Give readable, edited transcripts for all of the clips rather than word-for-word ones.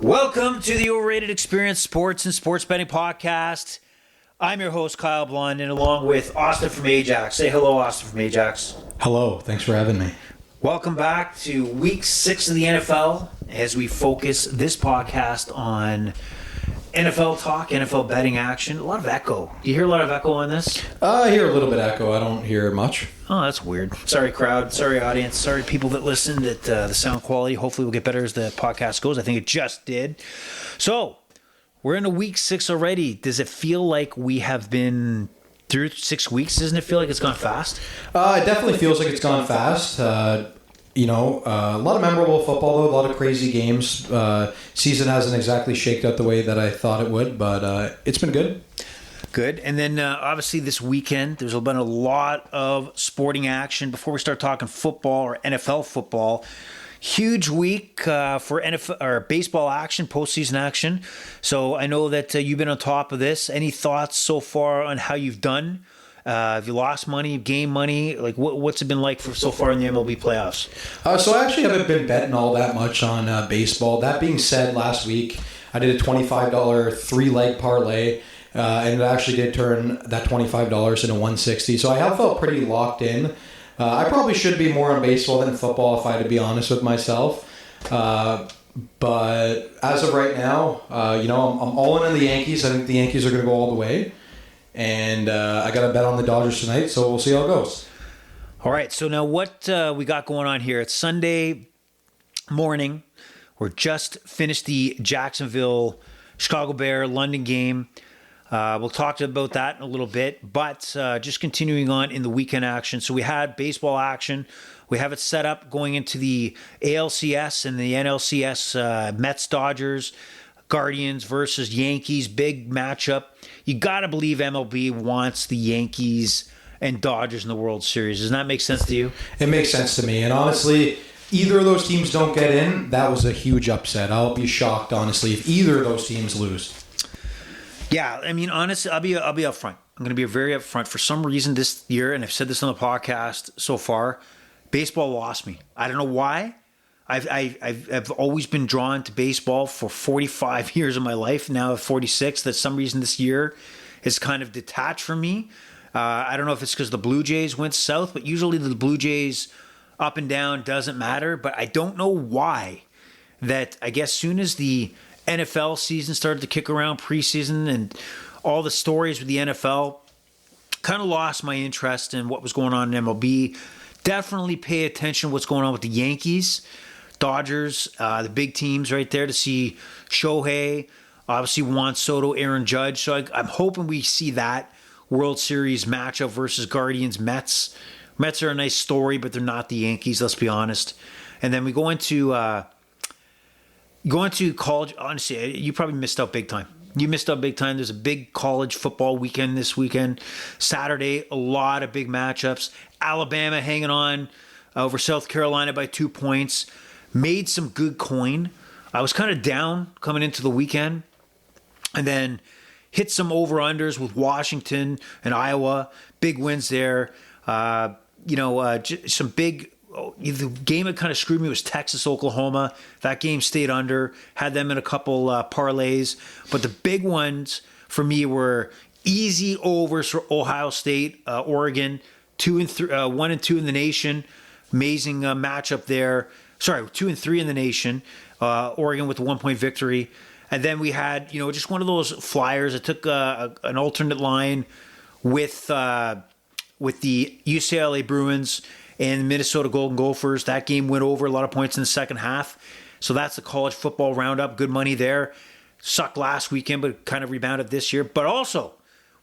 Welcome to the Overrated Experience Sports and Sports Betting Podcast. I'm your host, Kyle Blund, and along with Austin from Ajax. Say hello, Austin from Ajax. Hello, thanks for having me. Welcome back to Week 6 of the NFL as we focus this podcast on NFL talk, NFL betting action. A lot of echo. Do you hear a lot of echo on this? I hear a little bit echo. I don't hear much. Oh, that's weird. Sorry, crowd. Sorry, audience. Sorry, people that listen, that the sound quality hopefully will get better as the podcast goes. I think it just did. So, we're into Week 6 already. Does it feel like we have been through 6 weeks? Doesn't it feel like it's gone fast? It definitely feels like it's gone fast. A lot of memorable football, though, a lot of crazy games. Season hasn't exactly shaked out the way that I thought it would, but it's been good. Good. And then obviously this weekend, there's been a lot of sporting action. Before we start talking football or NFL football, huge week for NFL or baseball action, postseason action. So I know that you've been on top of this. Any thoughts so far on how you've done? Have you lost money, gained money? Like, what's it been like for so far in the MLB playoffs? So I actually haven't been betting all that much on baseball. That being said, last week I did a $25 three-leg parlay, and it actually did turn that $25 into $160. So I have felt pretty locked in. I probably should be more on baseball than football, if I had to be honest with myself. But as of right now, I'm all in on the Yankees. I think the Yankees are going to go all the way. And I got a bet on the Dodgers tonight, so we'll see how it goes. All right, so now what we got going on here? It's Sunday morning. We're just finished the Jacksonville, Chicago Bear, London game. We'll talk about that in a little bit, but just continuing on in the weekend action. So we had baseball action. We have it set up going into the ALCS and the NLCS, Mets, Dodgers, Guardians versus Yankees, big matchup. You got to believe MLB wants the Yankees and Dodgers in the World Series. Does that make sense to you? It makes sense to me. And honestly, either of those teams don't get in, that was a huge upset. I'll be shocked, honestly, if either of those teams lose. Yeah, I mean, honestly, I'll be upfront. I'm going to be very upfront. For some reason this year, and I've said this on the podcast so far, baseball lost me. I don't know why. I've always been drawn to baseball for 45 years of my life. Now at 46, that some reason this year is kind of detached from me. I don't know if it's because the Blue Jays went south, but usually the Blue Jays up and down doesn't matter. But I don't know why. That I guess soon as the NFL season started to kick around, preseason, and all the stories with the NFL, kind of lost my interest in what was going on in MLB. Definitely pay attention to what's going on with the Yankees, Dodgers, the big teams right there to see Shohei, obviously Juan Soto, Aaron Judge. So I'm hoping we see that World Series matchup versus Guardians, Mets. Mets are a nice story, but they're not the Yankees, let's be honest. And then we go into college. Honestly, you probably missed out big time. You missed out big time. There's a big college football weekend this weekend. Saturday, a lot of big matchups. Alabama hanging on over South Carolina by 2 points. Made some good coin. I was kind of down coming into the weekend. And then hit some over-unders with Washington and Iowa. Big wins there. Some big... the game that kind of screwed me was Texas, Oklahoma. That game stayed under. Had them in a couple parlays. But the big ones for me were easy overs for Ohio State, Oregon. 1 and 2 in the nation. Amazing matchup there. Sorry, 2 and 3 in the nation. Oregon with a 1-point victory. And then we had, just one of those flyers. I took an alternate line with the UCLA Bruins and the Minnesota Golden Gophers. That game went over a lot of points in the second half. So that's the college football roundup. Good money there. Sucked last weekend, but kind of rebounded this year. But also,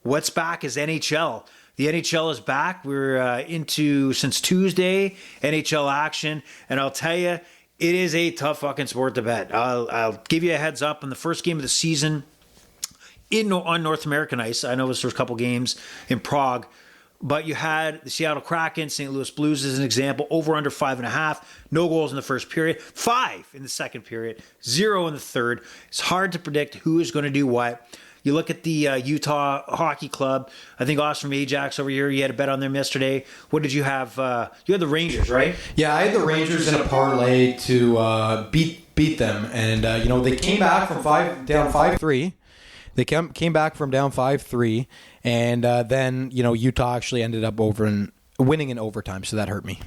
what's back is NHL. The NHL is back. We're into, since Tuesday, NHL action. And I'll tell you, it is a tough fucking sport to bet. I'll give you a heads up. In the first game of the season on North American ice, I know there's a couple games in Prague, but you had the Seattle Kraken, St. Louis Blues as an example, over under 5.5. No goals in the first period, 5 in the second period, 0 in the third. It's hard to predict who is going to do what. You look at the Utah Hockey Club. I think Austin from Ajax over here, you had a bet on them yesterday. What did you have? You had the Rangers, right? Yeah, I had the Rangers in a parlay to beat beat them. And, they came back from down 5-3. They came back from down 5-3. And then, Utah actually ended up winning in overtime. So that hurt me.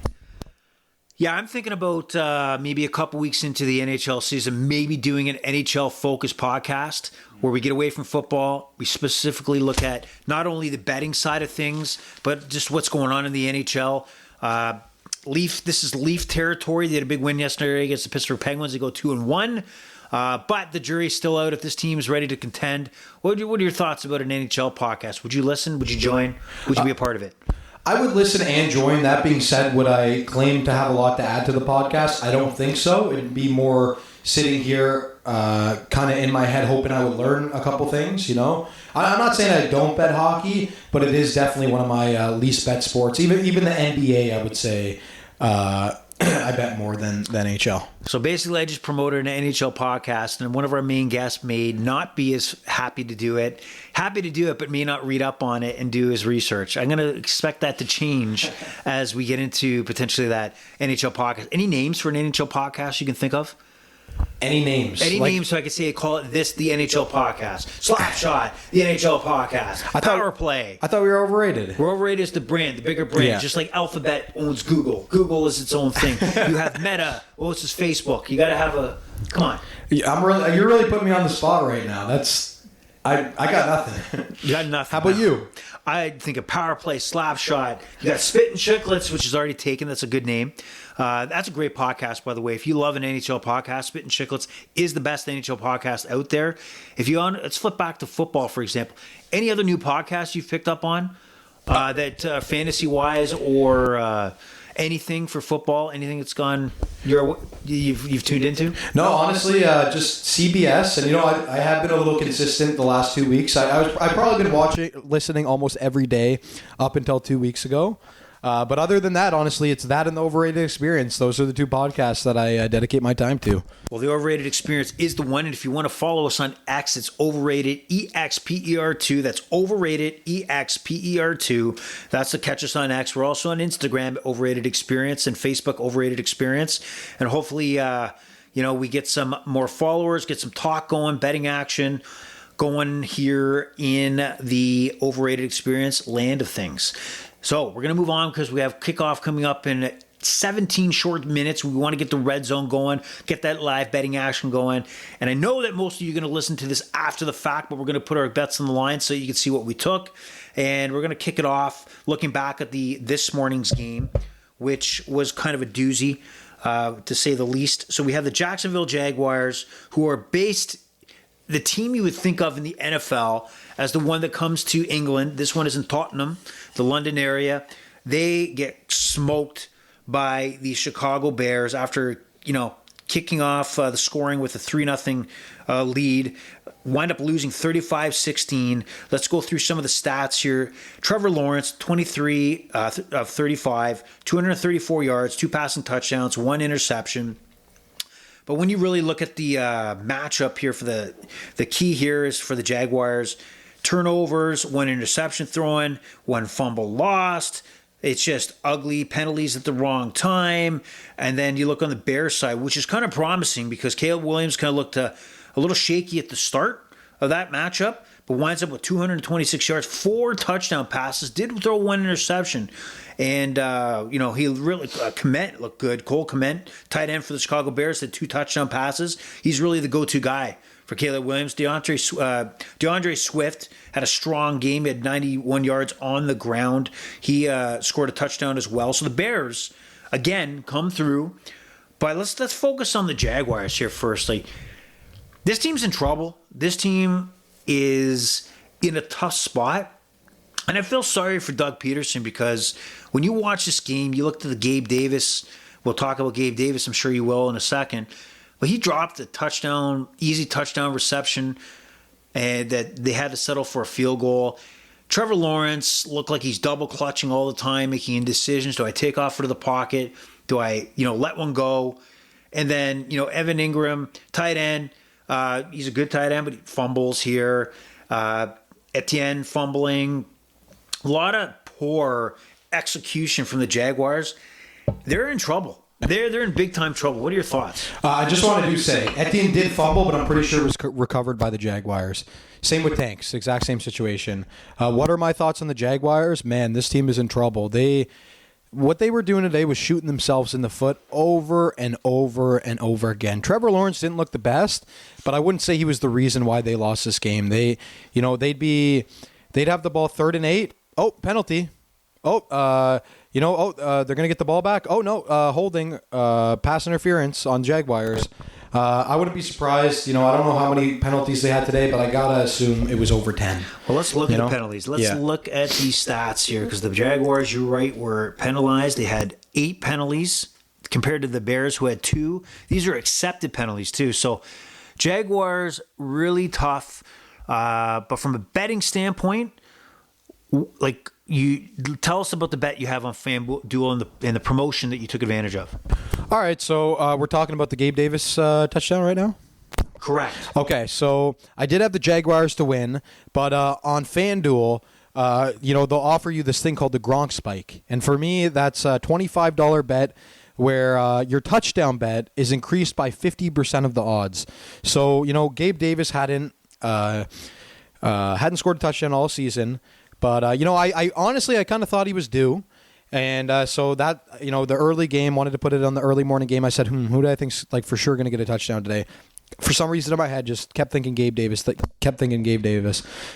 Yeah, I'm thinking about maybe a couple weeks into the NHL season, maybe doing an NHL-focused podcast where we get away from football. We specifically look at not only the betting side of things, but just what's going on in the NHL. This is Leaf territory. They had a big win yesterday against the Pittsburgh Penguins. They go 2-1. But the jury's still out if this team is ready to contend. What are your thoughts about an NHL podcast? Would you listen? Would you join? Would you be a part of it? I would listen and join. That being said, would I claim to have a lot to add to the podcast? I don't think so. It'd be more sitting here kind of in my head hoping I would learn a couple things, I'm not saying I don't bet hockey, but it is definitely one of my least bet sports. Even the NBA, I would say I bet more than NHL. So basically, I just promoted an NHL podcast, and one of our main guests may not be as happy to do it, but may not read up on it and do his research. I'm going to expect that to change as we get into potentially that NHL podcast. Any names for an NHL podcast you can think of? Any names? Names so I could say call it the NHL podcast. Slapshot, the NHL podcast. Power Play. I thought we were overrated. We're overrated as the brand, the bigger brand. Yeah. Just like Alphabet owns Google. Google is its own thing. You have Meta. Oh, it's just Facebook. You got to have a... Come on. You're really putting me on the spot right now. I got nothing. You got nothing. How about you? I think of Power Play, Slapshot. You got Spit and Chicklets, which is already taken. That's a good name. That's a great podcast, by the way. If you love an NHL podcast, Spit and Chicklets is the best NHL podcast out there. Let's flip back to football, for example. Any other new podcasts you've picked up on that fantasy-wise or anything for football? Anything that's gone you've tuned into? No, honestly, just CBS. And I have been a little consistent the last 2 weeks. I've probably been listening almost every day up until 2 weeks ago. But other than that, honestly, it's that and the Overrated Experience. Those are the two podcasts that I dedicate my time to. Well, the Overrated Experience is the one. And if you want to follow us on X, it's Overrated EXPER2. That's Overrated EXPER2. That's to catch us on X. We're also on Instagram, Overrated Experience, and Facebook, Overrated Experience. And hopefully, we get some more followers, get some talk going, betting action going here in the Overrated Experience land of things. So we're going to move on because we have kickoff coming up in 17 short minutes. We want to get the red zone going, get that live betting action going. And I know that most of you are going to listen to this after the fact, but we're going to put our bets on the line so you can see what we took. And we're going to kick it off looking back at this morning's game, which was kind of a doozy, to say the least. So we have the Jacksonville Jaguars, who are the team you would think of in the NFL as the one that comes to England. This one is in Tottenham, the London area. They get smoked by the Chicago Bears after, kicking off the scoring with a 3-0 lead. Wind up losing 35-16. Let's go through some of the stats here. Trevor Lawrence, 23 of 35, 234 yards, 2 passing touchdowns, 1 interception. But when you really look at the matchup here for the key here is for the Jaguars, turnovers, 1 interception thrown, 1 fumble lost. It's just ugly, penalties at the wrong time. And then you look on the Bears side, which is kind of promising because Caleb Williams kind of looked a little shaky at the start of that matchup, but winds up with 226 yards, 4 touchdown passes, did throw 1 interception. And, he really, Kmet looked good. Cole Kmet, tight end for the Chicago Bears, had 2 touchdown passes. He's really the go-to guy for Caleb Williams. DeAndre Swift had a strong game. He had 91 yards on the ground. He scored a touchdown as well. So the Bears, again, come through. But let's focus on the Jaguars here firstly. This team's in trouble. This team is in a tough spot. And I feel sorry for Doug Peterson because when you watch this game, you look to the Gabe Davis. We'll talk about Gabe Davis. I'm sure you will in a second. But he dropped a touchdown, easy touchdown reception, and that they had to settle for a field goal. Trevor Lawrence looked like he's double clutching all the time, making indecisions. Do I take off out of the pocket? Do I, let one go? And then, Evan Ingram, tight end. He's a good tight end, but he fumbles here. Etienne fumbling. A lot of poor execution from the Jaguars. They're in trouble. They're in big time trouble. What are your thoughts? I just wanted to say, Etienne did fumble, but I'm pretty sure it was recovered by the Jaguars. Same with Tanks, exact same situation. What are my thoughts on the Jaguars? Man, this team is in trouble. What they were doing today was shooting themselves in the foot over and over and over again. Trevor Lawrence didn't look the best, but I wouldn't say he was the reason why they lost this game. They'd have the ball 3rd and 8. Oh, penalty. They're going to get the ball back. Oh, no, holding, pass interference on Jaguars. I wouldn't be surprised. I don't know how many penalties they had today, but I got to assume it was over 10. Well, let's look at the penalties. Let's look at the stats here because the Jaguars, you're right, were penalized. They had 8 penalties compared to the Bears who had 2. These are accepted penalties too. So Jaguars, really tough. But from a betting standpoint, you tell us about the bet you have on FanDuel and the promotion that you took advantage of. All right, so we're talking about the Gabe Davis touchdown right now? Correct. Okay, so I did have the Jaguars to win, but on FanDuel, they'll offer you this thing called the Gronk Spike. And for me, that's a $25 bet where your touchdown bet is increased by 50% of the odds. So, Gabe Davis hadn't scored a touchdown all season. But, I honestly, I kind of thought he was due. And so that, the early game, wanted to put it on the early morning game. I said, who do I think's for sure going to get a touchdown today? For some reason in my head, just kept thinking Gabe Davis.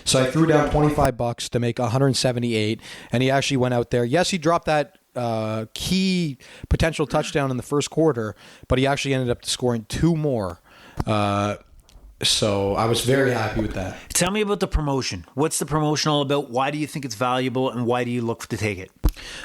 So I threw down $25 to make 178. And he actually went out there. Yes, he dropped that key potential touchdown in the first quarter, but he actually ended up scoring 2 more. So I was very happy with that. Tell me about the promotion. What's the promotion all about? Why do you think it's valuable, and why do you look to take it?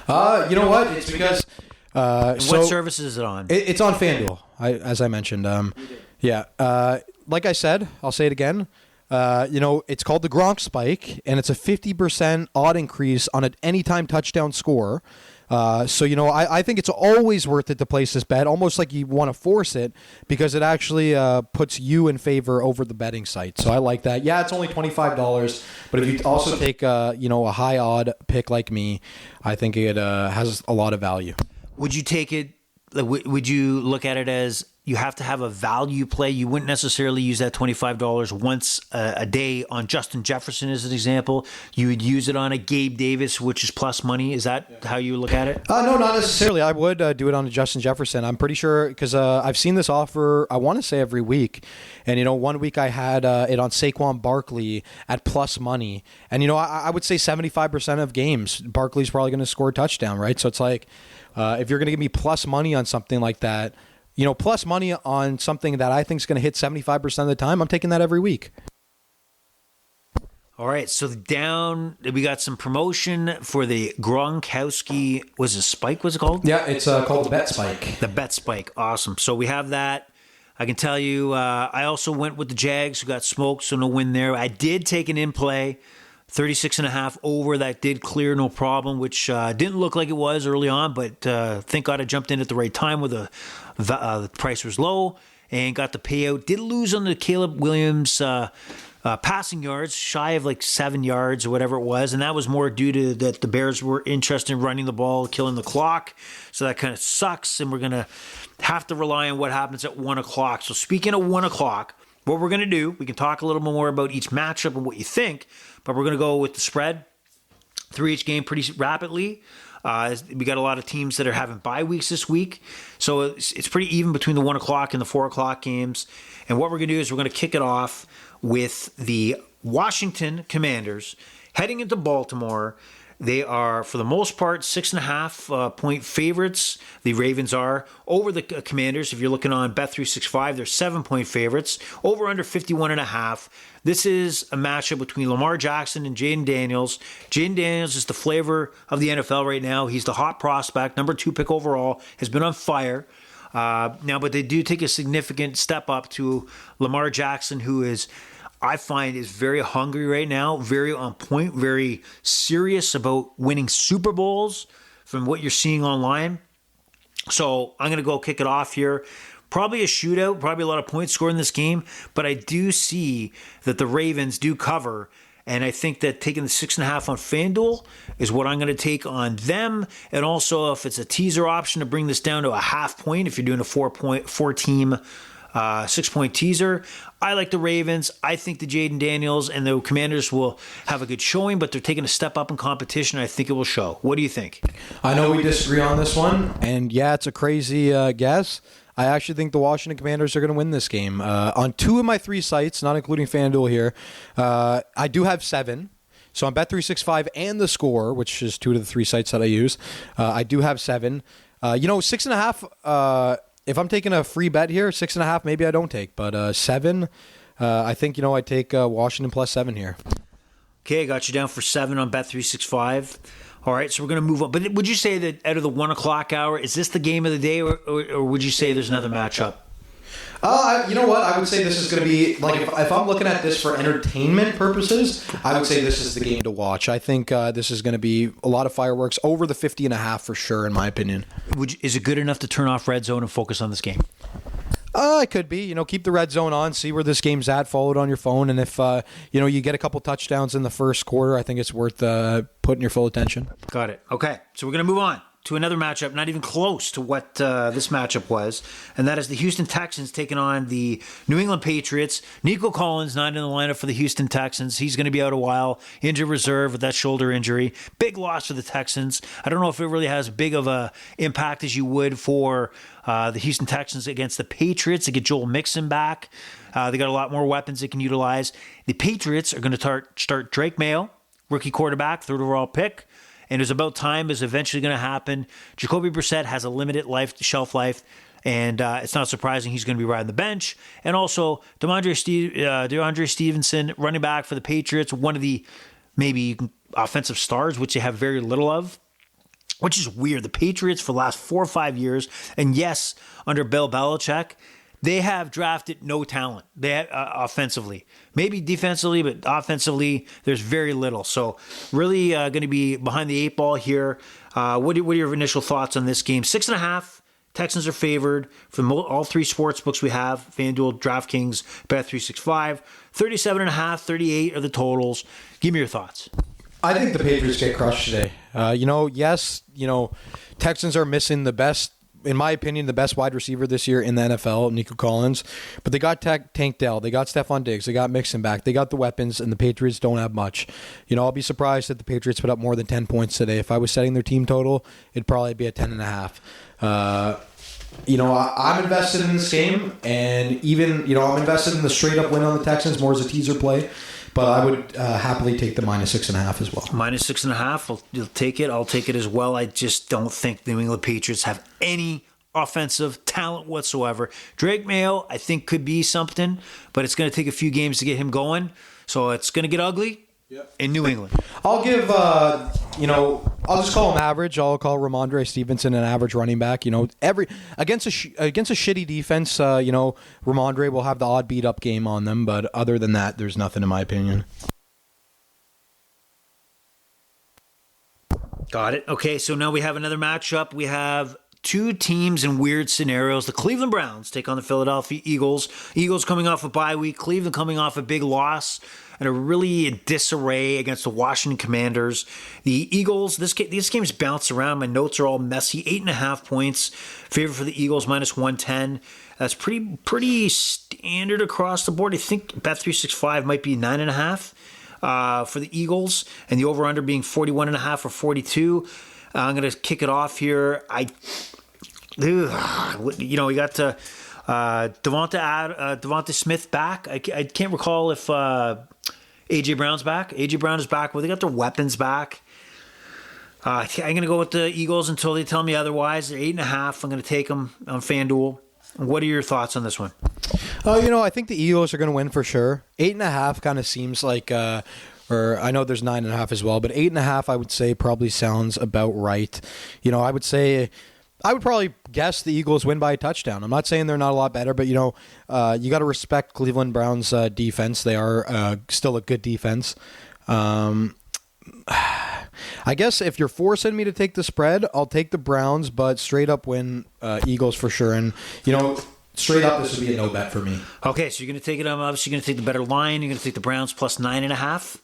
You know what? It's because... what service is it on? It's on FanDuel, as I mentioned. Like I said, I'll say it again. It's called the Gronk Spike, and it's a 50% odd increase on an anytime touchdown score. I think it's always worth it to place this bet, almost like you want to force it, because it actually puts you in favor over the betting site. So I like that. Yeah, it's only $25, but if you also take a high odd pick like me, I think it has a lot of value. Would you take it? Would you look at it as you have to have a value play? You wouldn't necessarily use that $25 once a day on Justin Jefferson as an example. You would use it on a Gabe Davis, which is plus money. Is that how you look at it? No, not necessarily. I would do it on a Justin Jefferson. I'm pretty sure because I've seen this offer, I want to say every week. And, 1 week I had it on Saquon Barkley at plus money. And, I would say 75% of games, Barkley's probably going to score a touchdown, right? So it's like if you're going to give me plus money on something like that, plus money on something that I think is going to hit 75% of the time, I'm taking that every week. All right, so we got some promotion for the Gronkowski, was it Spike, what's it called? Yeah, it's called the Bet Spike. The Bet Spike, awesome. So we have that. I can tell you, I also went with the Jags, who got smoked, so no win there. I did take an in-play, 36.5 over. That did clear, no problem, which didn't look like it was early on, but thank God I jumped in at the right time with the price was low and got the payout. Did lose on the Caleb Williams passing yards, shy of 7 yards or whatever it was, and that was more due to that the Bears were interested in running the ball, killing the clock, so that kind of sucks, and we're going to have to rely on what happens at 1 o'clock. So speaking of 1 o'clock, what we're going to do, we can talk a little more about each matchup and what you think, but we're going to go with the spread through each game pretty rapidly. We got a lot of teams that are having bye weeks this week, so it's pretty even between the 1 o'clock and the 4 o'clock games. And what we're going to do is we're going to kick it off with the Washington Commanders heading into Baltimore. They are, for the most part, 6.5 point favorites. The Ravens are over the Commanders. If you're looking on Bet365, they're 7-point favorites. Over under 51.5. This is a matchup between Lamar Jackson and Jaden Daniels. Jaden Daniels is the flavor of the NFL right now. He's the hot prospect, number 2 pick overall, has been on fire. But they do take a significant step up to Lamar Jackson, who is, I find, is very hungry right now, very on point, very serious about winning Super Bowls from what you're seeing online. So I'm going to go kick it off here. Probably a shootout, probably a lot of points scored in this game, but I do see that the Ravens do cover, And I think that taking the 6.5 on FanDuel is what I'm going to take on them. And also, if it's a teaser option to bring this down to a half point, if you're doing a 4-team 6-point teaser, I like the Ravens. I think the Jaden Daniels and the Commanders will have a good showing, but they're taking a step up in competition. I think it will show. What do you think? I know we disagree on this one, and yeah, it's a crazy guess. I actually think the Washington Commanders are going to win this game. On 2 of my 3 sites, not including FanDuel here, I do have 7. So on Bet365 and the Score, which is 2 of the 3 sites that I use, I do have 7. 6.5, if I'm taking a free bet here, 6.5 maybe I don't take. But 7, I think, I take Washington plus 7 here. Okay, I got you down for 7 on Bet365. All right, so we're going to move on. But would you say that out of the 1 o'clock hour, is this the game of the day, or would you say there's another matchup? You know what? I would say this is going to be, like, if I'm looking at this for entertainment purposes, I would say this is the game to watch. I think this is going to be a lot of fireworks, over the 50.5 for sure, in my opinion. Is it good enough to turn off Red Zone and focus on this game? It could be. Keep the red zone on, see where this game's at, follow it on your phone, and if you get a couple touchdowns in the first quarter, I think it's worth putting your full attention. Got it. Okay, so we're going to move on to another matchup, not even close to what this matchup was, and that is the Houston Texans taking on the New England Patriots. Nico Collins not in the lineup for the Houston Texans. He's going to be out a while, injured reserve with that shoulder injury. Big loss for the Texans. I don't know if it really has big of a impact as you would for the Houston Texans against the Patriots to get Joel Mixon back. They got a lot more weapons they can utilize. The Patriots are going to start Drake Mayo, rookie quarterback, 3rd overall pick. And it's about time is eventually going to happen. Jacoby Brissett has a limited shelf life, and it's not surprising he's going to be riding the bench. And also, DeAndre Stevenson, running back for the Patriots, one of the maybe offensive stars, which they have very little of, which is weird. The Patriots for the last 4 or 5 years, and yes, under Bill Belichick, they have drafted no talent. They offensively, maybe defensively, but offensively, there's very little. So, really going to be behind the 8 ball here. What are your initial thoughts on this game? 6.5. Texans are favored from all 3 sports books we have: FanDuel, DraftKings, Bet365. 37.5, 38 are the totals. Give me your thoughts. I think the Patriots get crushed today. Texans are missing the best, in my opinion, the best wide receiver this year in the NFL, Nico Collins. But they got Tank Dell. They got Stephon Diggs. They got Mixon back. They got the weapons, and the Patriots don't have much. I'll be surprised if the Patriots put up more than 10 points today. If I was setting their team total, it'd probably be a 10.5. I'm invested in this game, and even, I'm invested in the straight-up win on the Texans more as a teaser play. But I would happily take the -6.5 as well. -6.5, you'll take it. I'll take it as well. I just don't think the New England Patriots have any offensive talent whatsoever. Drake Mayo, I think, could be something, but it's going to take a few games to get him going. So it's going to get ugly in New England. I'll give, I'll just call him average. I'll call Ramondre Stevenson an average running back. Against a shitty defense, Ramondre will have the odd beat up game on them. But other than that, there's nothing in my opinion. Got it. Okay, so now we have another matchup. We have 2 teams in weird scenarios. The Cleveland Browns take on the Philadelphia Eagles. Eagles coming off a bye week. Cleveland coming off a big loss and a really disarray against the Washington Commanders. The Eagles, this game's bounced around. My notes are all messy. 8.5 points. Favor for the Eagles, -110. That's pretty standard across the board. I think Bet365 might be 9.5 for the Eagles, and the over-under being 41.5 or 42. I'm going to kick it off here. We got Devonta Smith back. I can't recall if A.J. Brown's back. A.J. Brown is back. Well, they got their weapons back. I'm going to go with the Eagles until they tell me otherwise. They're 8.5. I'm going to take them on FanDuel. What are your thoughts on this one? I think the Eagles are going to win for sure. 8.5 kind of seems like, or I know there's 9.5 as well, but 8.5 I would say probably sounds about right. I would probably guess the Eagles win by a touchdown. I'm not saying they're not a lot better, but you got to respect Cleveland Browns' defense. They are still a good defense. I guess if you're forcing me to take the spread, I'll take the Browns, but straight up win Eagles for sure. And straight up, this would be a no bet for me. Okay, so you're going to take it. I'm obviously going to take the better line. You're going to take the Browns plus 9.5.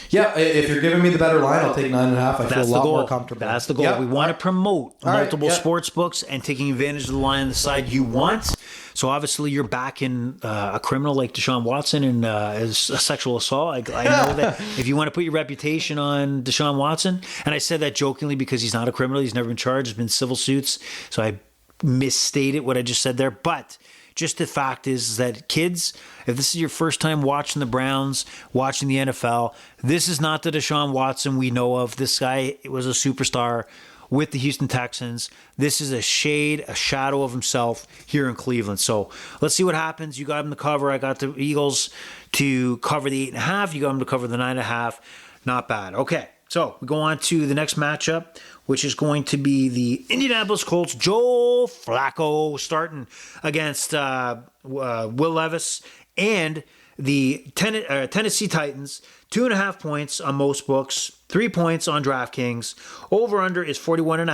Yeah, if you're giving me the better line, I'll take 9.5. I feel a lot more comfortable. That's the goal. Yep. We want to promote multiple yeah. sports books and taking advantage of the line on the side you want. So obviously you're backing a criminal like Deshaun Watson and as a sexual assault. I know that if you want to put your reputation on Deshaun Watson, and I said that jokingly because he's not a criminal, he's never been charged, there's been civil suits. So I misstated what I just said there, but just the fact is that kids, if this is your first time watching the Browns, watching the NFL, this is not the Deshaun Watson we know of. This guy was a superstar with the Houston Texans. This is a shadow of himself here in Cleveland. So let's see what happens. You got him to cover. I got the Eagles to cover the 8.5. You got him to cover the 9.5. Not bad. Okay, so we go on to the next matchup, which is going to be the Indianapolis Colts. Joe Flacco starting against Will Levis and the Tennessee Titans. 2.5 points on most books, 3 points on DraftKings. Over-under is 41.5,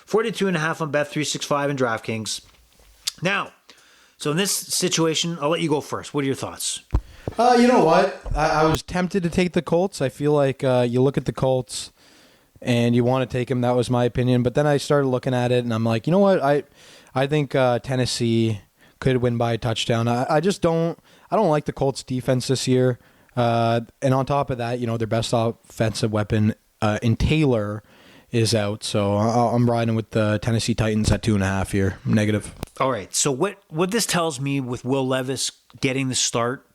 42.5 on Bet365 and DraftKings. Now, so in this situation, I'll let you go first. What are your thoughts? You know what? I was tempted to take the Colts. I feel like you look at the Colts and you want to take them. That was my opinion. But then I started looking at it, and I'm like, you know what? I think Tennessee could win by a touchdown. I just don't. I don't like the Colts' defense this year. And on top of that, their best offensive weapon in Taylor is out. So I'm riding with the Tennessee Titans at 2.5 here. Negative. All right. So what this tells me with Will Levis getting the start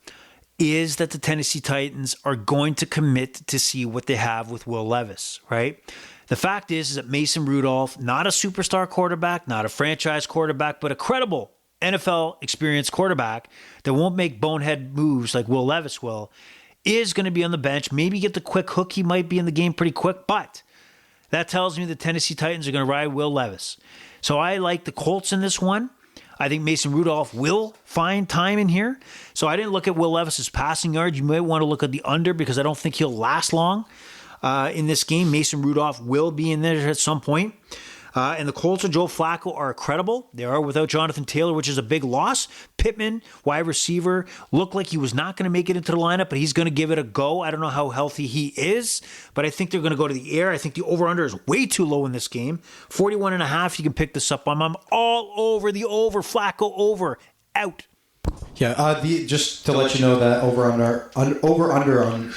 is that the Tennessee Titans are going to commit to see what they have with Will Levis, right? The fact is that Mason Rudolph, not a superstar quarterback, not a franchise quarterback, but a credible NFL experienced quarterback that won't make bonehead moves like Will Levis will, is going to be on the bench. Maybe get the quick hook. He might be in the game pretty quick, but that tells me the Tennessee Titans are going to ride Will Levis. So I like the Colts in this one. I think Mason Rudolph will find time in here. So I didn't look at Will Levis's passing yards. You might want to look at the under because I don't think he'll last long in this game. Mason Rudolph will be in there at some point. And the Colts and Joe Flacco are credible. They are without Jonathan Taylor, which is a big loss. Pittman, wide receiver, looked like he was not going to make it into the lineup, but he's going to give it a go. I don't know how healthy he is, but I think they're going to go to the air. I think the over-under is way too low in this game. 41.5, you can pick this up on. I'm all over the over. Flacco over. Out. Yeah, just to let you know that over-under on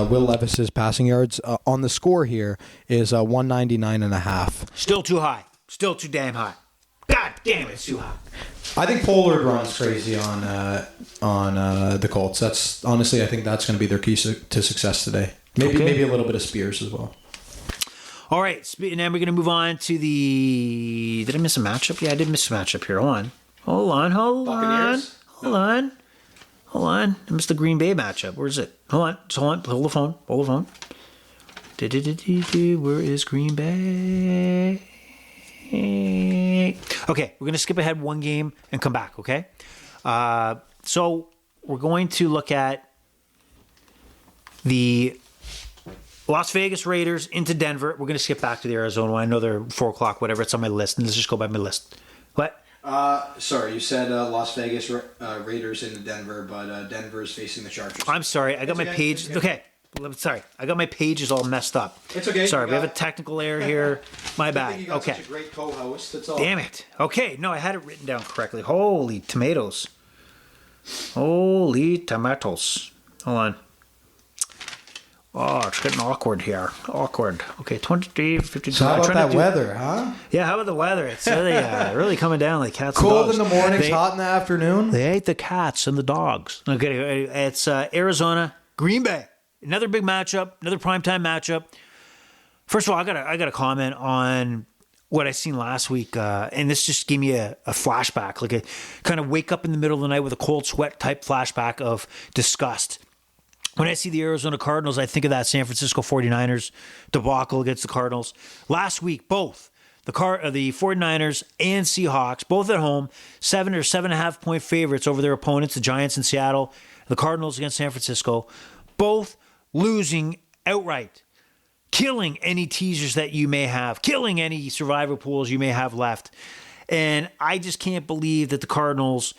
Will Levis's passing yards on the score here is 199.5. Still too high. Still too damn high. God damn it, it's too high. I think Pollard runs crazy on the Colts. That's honestly, I think that's going to be their key to success today. Maybe a little bit of Spears as well. All right, and then we're going to move on to the... Did I miss a matchup? Yeah, I did miss a matchup here. Hold on. Buccaneers? Hold on. I missed the Green Bay matchup. Where is it? Hold on. Hold the phone. Where is Green Bay? Okay, we're going to skip ahead one game and come back, okay? So we're going to look at the Las Vegas Raiders into Denver. We're going to skip back to the Arizona one. I know they're 4 o'clock, whatever. It's on my list. And let's just go by my list. What? Sorry, you said Las Vegas Raiders into Denver, but Denver is facing the Chargers. I'm sorry. I got my page. Okay. Sorry. I got my pages all messed up. It's okay. Sorry. We have a technical error here. My bad. You got okay. Such a great co-host. That's all. Damn it. Okay. No, I had it written down correctly. Holy tomatoes. Hold on. Oh, it's getting awkward here. Okay, 23, 52. So how about that weather, huh? Yeah, how about the weather? It's really coming down like cats Cold and dogs. in the mornings, hot in the afternoon. They ate the cats and the dogs. Okay, it's Arizona, Green Bay. Another big matchup, another primetime matchup. First of all, I got to comment on what I seen last week, and this just gave me a flashback, like a kind of wake up in the middle of the night with a cold sweat type flashback of disgust. When I see the Arizona Cardinals, I think of that San Francisco 49ers debacle against the Cardinals. Last week, both the 49ers and Seahawks, both at home, 7 or 7.5 point favorites over their opponents, the Giants in Seattle, the Cardinals against San Francisco, both losing outright, killing any teasers that you may have, killing any survivor pools you may have left. And I just can't believe that the Cardinals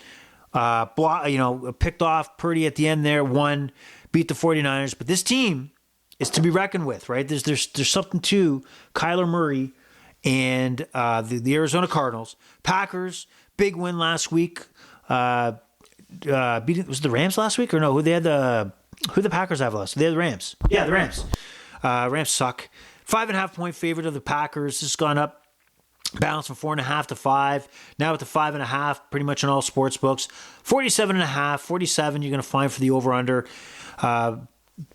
picked off Purdy at the end there, won, beat the 49ers. But this team is to be reckoned with, right? There's something to Kyler Murray and the Arizona Cardinals. Packers, big win last week. Was it the Rams last week or no? Who the Packers have last? They had the Rams. Yeah, the Rams. Rams suck. 5.5-point favorite of the Packers. This has gone up. Balanced from 4.5 to 5. Now at the 5.5, pretty much in all sports books. 47.5, 47. You're going to find for the over/under.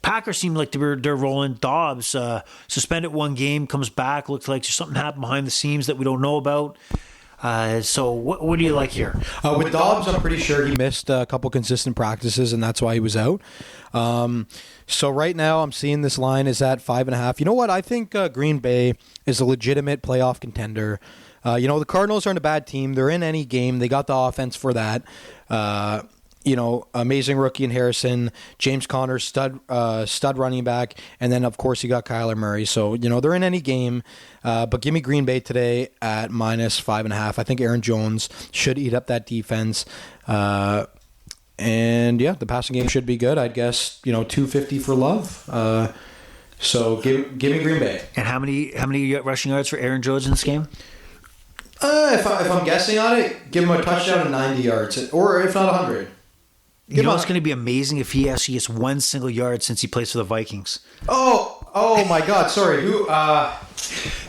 Packers seem like they're rolling. Dobbs suspended one game, comes back. Looks like there's something happened behind the scenes that we don't know about. So what do you like here? With Dobbs, I'm pretty sure he missed a couple consistent practices, and that's why he was out. So right now, I'm seeing this line is at 5.5. You know what? I think Green Bay is a legitimate playoff contender. The Cardinals aren't a bad team. They're in any game. They got the offense for that. Amazing rookie in Harrison, James Conner, stud running back, and then of course you got Kyler Murray. So they're in any game, but give me Green Bay today at -5.5. I think Aaron Jones should eat up that defense, and yeah, the passing game should be good. I'd guess 250 for Love. So give me Green Bay. And how many rushing yards for Aaron Jones in this game? If I'm guessing on it, give him a touchdown and 90 yards, or if not 100. You know what's going to be amazing if he actually gets one single yard since he plays for the Vikings. Oh my God! Sorry, who?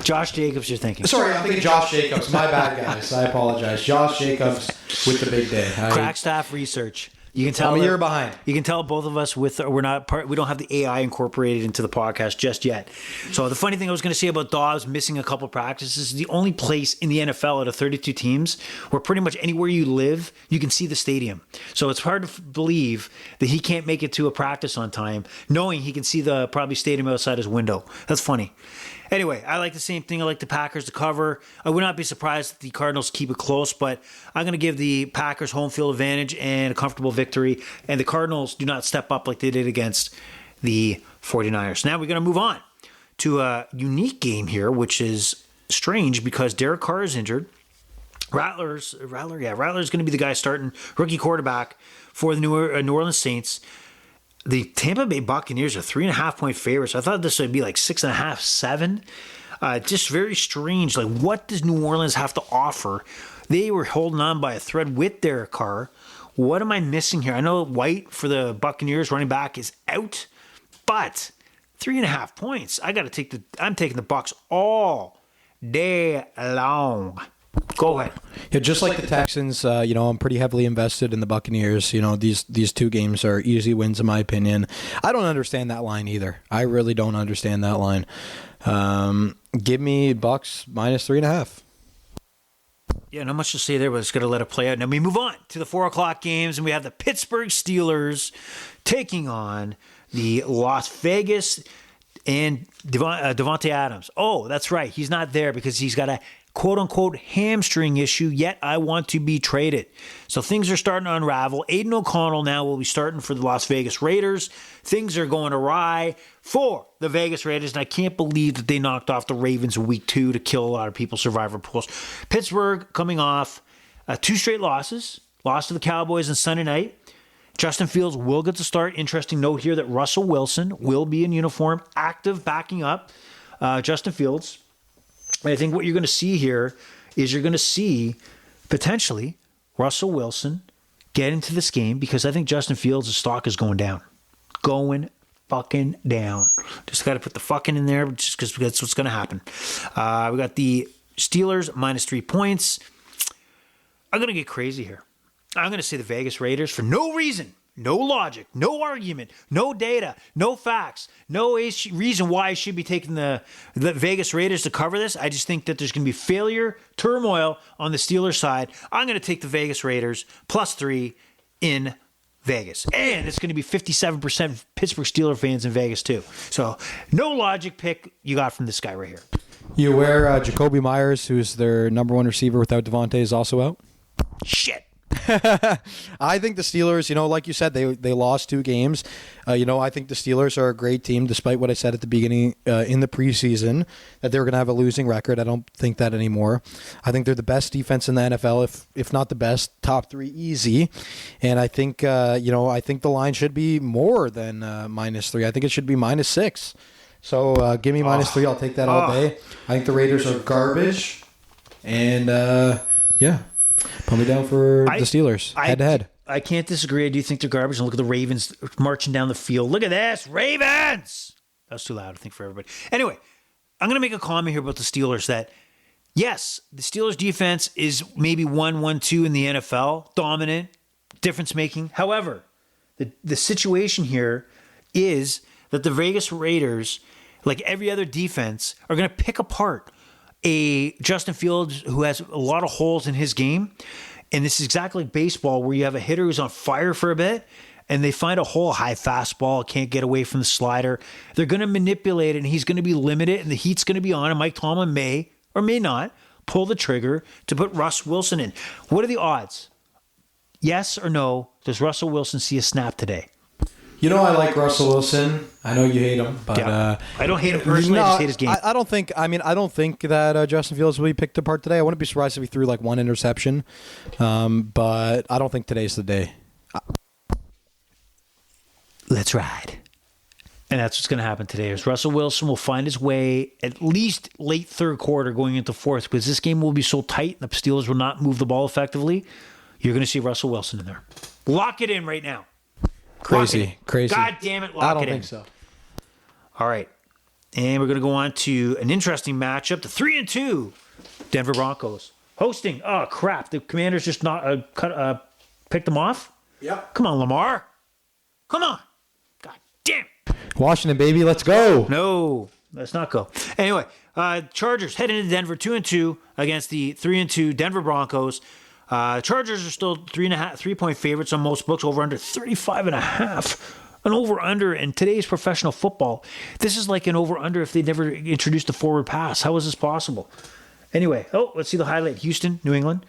Josh Jacobs, you're thinking. Sorry, I'm thinking Josh Jacobs. My bad, guys. I apologize. Josh Jacobs with the big day. Crack staff research. You can tell I'm a year behind. You can tell both of us we don't have the AI incorporated into the podcast just yet. So the funny thing I was going to say about Dobbs missing a couple practices is the only place in the NFL out of 32 teams where pretty much anywhere you live, you can see the stadium. So it's hard to believe that he can't make it to a practice on time, knowing he can see the probably stadium outside his window. That's funny. Anyway, I like the same thing. I like the Packers to cover. I would not be surprised if the Cardinals keep it close, but I'm going to give the Packers home field advantage and a comfortable victory. And the Cardinals do not step up like they did against the 49ers. Now we're going to move on to a unique game here, which is strange because Derek Carr is injured. Rattler's going to be the guy starting, rookie quarterback for the New Orleans Saints. The Tampa Bay Buccaneers are 3.5-point favorites. I thought this would be like 6.5, 7. Just very strange. Like, what does New Orleans have to offer? They were holding on by a thread with Derek Carr. What am I missing here? I know White for the Buccaneers running back is out, but 3.5 points. I'm taking the Bucs all day long. Go ahead. Yeah, just like the Texans, I'm pretty heavily invested in the Buccaneers. These two games are easy wins in my opinion. I don't understand that line either. I really don't understand that line. Give me Bucs -3.5. Yeah, not much to say there, but it's going to let it play out. Now we move on to the 4:00 games, and we have the Pittsburgh Steelers taking on the Las Vegas and Devontae Adams. Oh, that's right. He's not there because he's got a quote-unquote hamstring issue, yet I want to be traded. So things are starting to unravel. Aiden O'Connell now will be starting for the Las Vegas Raiders. Things are going awry for the Vegas Raiders, and I can't believe that they knocked off the Ravens in week 2 to kill a lot of people's survivor pools. Pittsburgh coming off 2 straight losses. Lost to the Cowboys on Sunday night. Justin Fields will get to start. Interesting note here that Russell Wilson will be in uniform, active, backing up Justin Fields. And I think what you're going to see here is you're going to see potentially Russell Wilson get into this game because I think Justin Fields' stock is going down. Going fucking down. Just got to put the fucking in there just because that's what's going to happen. We got the Steelers -3 points. I'm going to get crazy here. I'm going to say the Vegas Raiders for no reason. No logic, no argument, no data, no facts, no reason why I should be taking the Vegas Raiders to cover this. I just think that there's going to be failure, turmoil on the Steelers side. I'm going to take the Vegas Raiders +3 in Vegas. And it's going to be 57% Pittsburgh Steelers fans in Vegas too. So no logic pick you got from this guy right here. You aware Jacoby Myers, who's their number 1 receiver without Devontae, is also out? Shit. I think the Steelers, like you said, they lost 2 games. I think the Steelers are a great team, despite what I said at the beginning in the preseason, that they were going to have a losing record. I don't think that anymore. I think they're the best defense in the NFL, if not the best, top 3 easy. And I think, I think the line should be more than -3. I think it should be -6. So give me -3. I'll take that all day. I think the Raiders are garbage. And, put me down for the Steelers, head-to-head. I can't disagree. I do think they're garbage. And look at the Ravens marching down the field. Look at this. Ravens! That's too loud, I think, for everybody. Anyway, I'm going to make a comment here about the Steelers that, yes, the Steelers defense is maybe 1-1-2 in the NFL. Dominant, difference-making. However, the situation here is that the Vegas Raiders, like every other defense, are going to pick apart a Justin Fields who has a lot of holes in his game. And this is exactly like baseball, where you have a hitter who's on fire for a bit and they find a hole, high fastball, can't get away from the slider. They're going to manipulate it, and he's going to be limited, and the heat's going to be on, and Mike Tomlin may or may not pull the trigger to put Russ Wilson in. What are the odds? Yes or no, does Russell Wilson see a snap today? I like Russell Wilson. I know you hate him, but I don't hate him personally. I just hate his game. I don't think. I don't think that Justin Fields will be picked apart today. I wouldn't be surprised if he threw like 1 interception, but I don't think today's the day. Let's ride, and that's what's going to happen today. Is Russell Wilson will find his way at least late third quarter, going into fourth, because this game will be so tight. The Steelers will not move the ball effectively. You're going to see Russell Wilson in there. Lock it in right now. Crazy. God damn it, lock it in. I don't think so. All right. And we're going to go on to an interesting matchup. The 3-2 Denver Broncos hosting. Oh, crap. The Commanders just not picked them off? Yep. Come on, Lamar. Come on. God damn it. Washington, baby. Let's go. No, let's not go. Anyway, Chargers heading into Denver 2-2 against the 3-2 Denver Broncos. Chargers are still 3.5 favorites on most books, over under 35.5. An over-under in today's professional football. This is like an over-under if they never introduced a forward pass. How is this possible? Anyway, let's see the highlight. Houston, New England.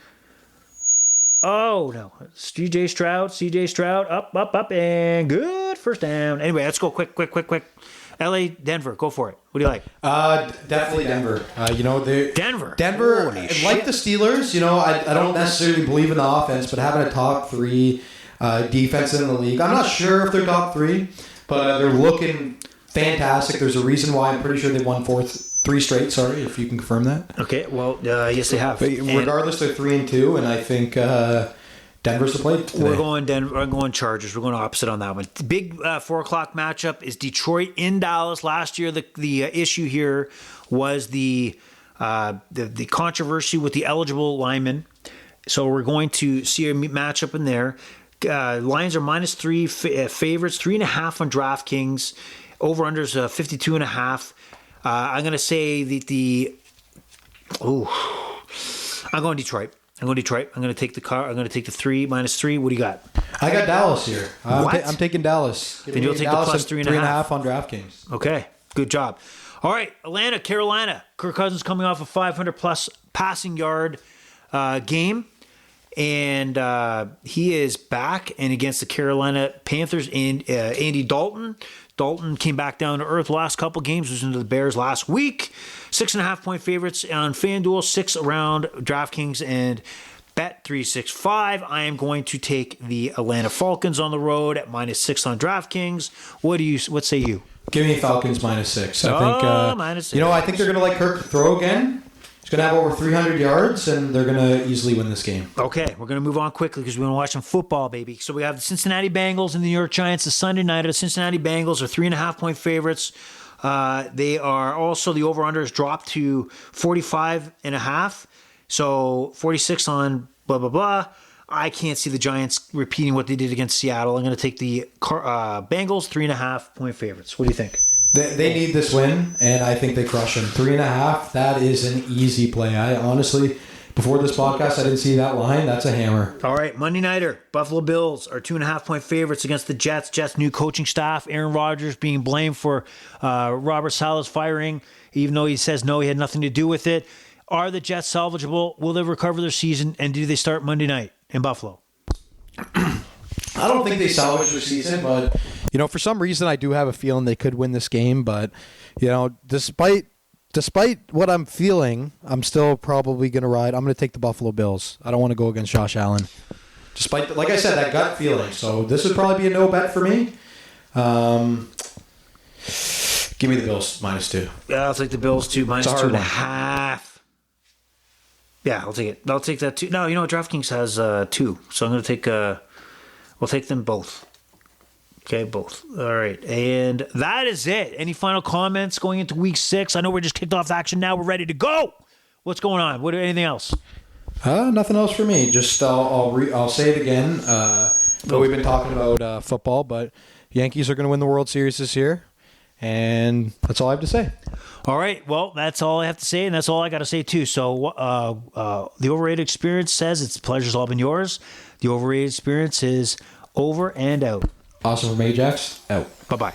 Oh, no. CJ Stroud, up, and good first down. Anyway, let's go quick. LA, Denver, go for it. What do you like? Definitely Denver. Denver. Denver, like the Steelers, I don't necessarily believe in the offense, but having a top 3 defense in the league, I'm not sure if they're top 3, but they're looking fantastic. There's a reason why. I'm pretty sure they won 3 straight. Sorry, if you can confirm that. Okay, well, yes, they have. But regardless, they're 3-2, and I think Denver's the play today. We're going Denver. I'm going Chargers. We're going opposite on that one. The big 4:00 matchup is Detroit in Dallas. Last year, the issue here was the controversy with the eligible linemen. So we're going to see a matchup in there. Lions are -3 favorites, 3.5 on DraftKings. Over unders 52.5. I'm going to say I'm going Detroit. I'm going to take the car. I'm going to take the 3 -3. What do you got? I got Dallas here. What? I'm taking Dallas. Then you'll take Dallas the plus 3.5 on DraftKings. Okay, good job. All right, Atlanta, Carolina. Kirk Cousins coming off a 500-plus passing yard game, and he is back and against the Carolina Panthers and Andy Dalton. Dalton came back down to earth last couple games, was into the Bears last week. 6.5-point favorites on FanDuel, 6 around DraftKings and Bet365. I am going to take the Atlanta Falcons on the road at -6 on DraftKings. What say you? Give me Falcons -6. I think -6. I think they're going to let Kirk throw again. He's going to have over 300 yards, and they're going to easily win this game. Okay, we're going to move on quickly because we want to watch some football, baby. So we have the Cincinnati Bengals and the New York Giants. The Sunday nighter, the Cincinnati Bengals are 3.5-point favorites. They are also, the over-under has dropped to 45.5. So 46 on blah, blah, blah. I can't see the Giants repeating what they did against Seattle. I'm going to take the Bengals 3.5-point favorites. What do you think? They need this win, and I think they crush them. 3.5, that is an easy play. I honestly, before this podcast, I didn't see that line. That's a hammer. All right, Monday nighter. Buffalo Bills are 2.5-point favorites against the Jets. Jets' new coaching staff. Aaron Rodgers being blamed for Robert Saleh's firing, even though he says no, he had nothing to do with it. Are the Jets salvageable? Will they recover their season? And do they start Monday night in Buffalo? I don't think they salvaged the season, but for some reason I do have a feeling they could win this game. But despite what I'm feeling, I'm still probably going to ride. I'm going to take the Buffalo Bills. I don't want to go against Josh Allen. Despite, like I said, that gut feeling. So this would probably be a no bet for me. Give me the Bills -2. Yeah, I'll take the Bills too, -2.5. Yeah, I'll take it. I'll take that too. No, DraftKings has 2, so I'm going to take. We'll take them both. Okay, both. All right, and that is it. Any final comments going into Week 6? I know we're just kicked off action now. We're ready to go. What's going on? Anything else? Nothing else for me. Just I'll say it again. We've been talking about football, but Yankees are going to win the World Series this year, and that's all I have to say. All right. Well, that's all I have to say, and that's all I got to say, too. So the Overrated Experience says it's pleasure's all been yours. The Overrated Experience is over and out. Awesome from Ajax, out. Bye-bye.